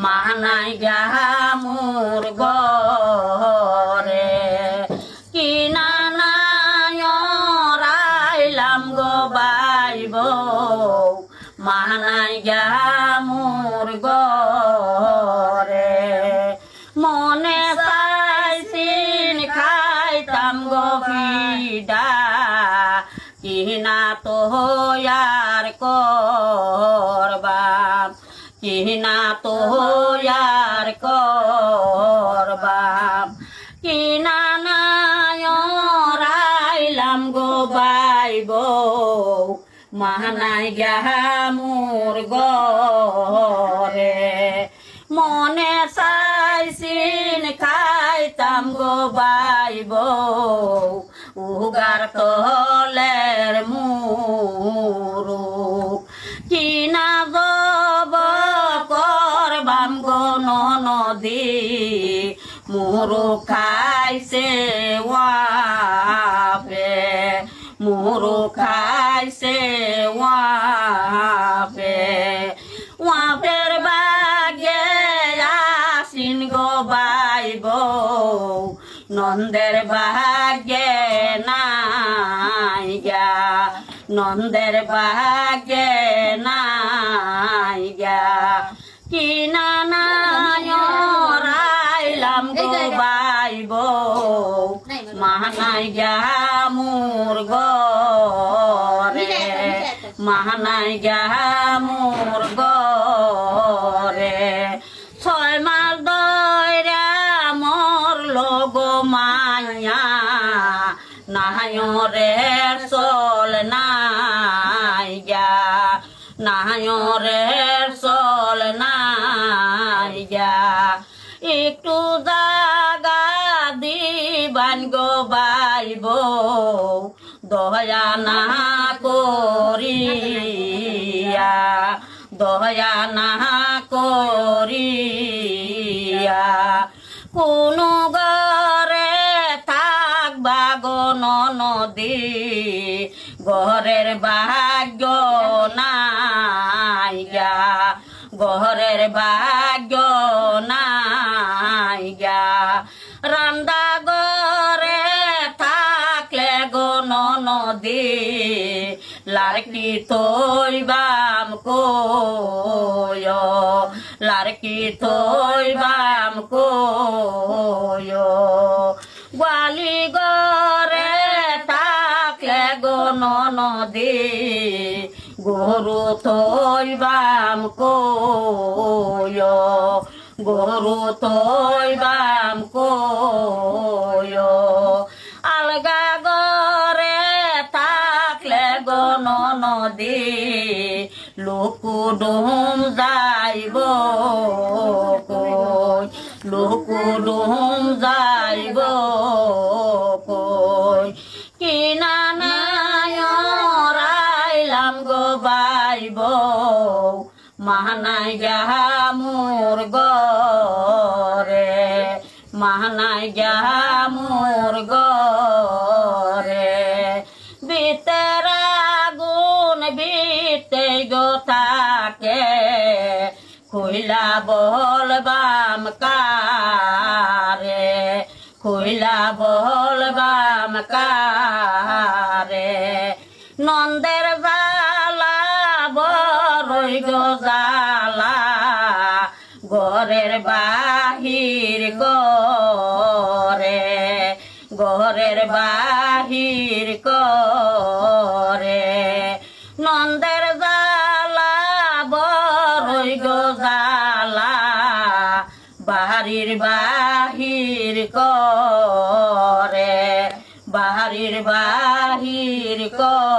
মানাই গা মোর ঘরে কিনা নাই রাইলাম গো বাইব মানাই গা মোর ঘরে মনে চাইছিন খাইতাম গো পিডা কিনা তো আর করবাম কিনা তো আর করবাম কিনা নাই রাইলাম গো বাইব মানাই গা মোর ঘরে মনে চাইছিন খাইতাম গো বাইব উগার তলের মুরু কিনা যাব করবাম গো নদী মুরু খাইছে ওয়াপে মুরু খাইছে ওয়াপে ওয়াপের বাগে আসিন গো বাইব নন্দের ভাগ্যে নাই গা নন্দের ভাগ্যে নাই গা কিনা নাই রাইলাম গো বাইব মানাই গা মোর ঘরে মানাই গা মোর ঘরে 6 মাস ধইরা মোর লোগ মায়া নাহরে চল নাই গা নাহরে চল নাই গা একটু জাগা দিবান গো বাইব দয়া না করিয়া দয়া না করিয়া কোনো ঘরে থাকবা গো নদী ঘরের ভাগ্য নাই গা ঘরের ভাগ্য নাই গা রান্দা ঘরে থাকলে গো নদী লারকি থইবাম কয় লারকি থইবাম কয় গোয়ালি ঘরে থাকলে গো নদী গরু থইবাম কয় গরু থইবাম কয় আলগা ঘরে থাকলে গো নদী লোকু ডুম যাইব কই লোকু ডুম যাইব কই কিনা নাই রাইলাম গো বাইব মানাই গা মোর ঘরে মানাই গা মোর ঘরে ভিতর আগুন ভিতে গো থাকে খুইলা বলবাম কারে খুইলা বলবাম কারে নন্দের জালা বড়ই গো জালা ঘরের বাহির করে ঘরের বাহির করে নন্দের জালা বড়ই গো জালা বাড়ির বাহির করে বাড়ির বাহির করে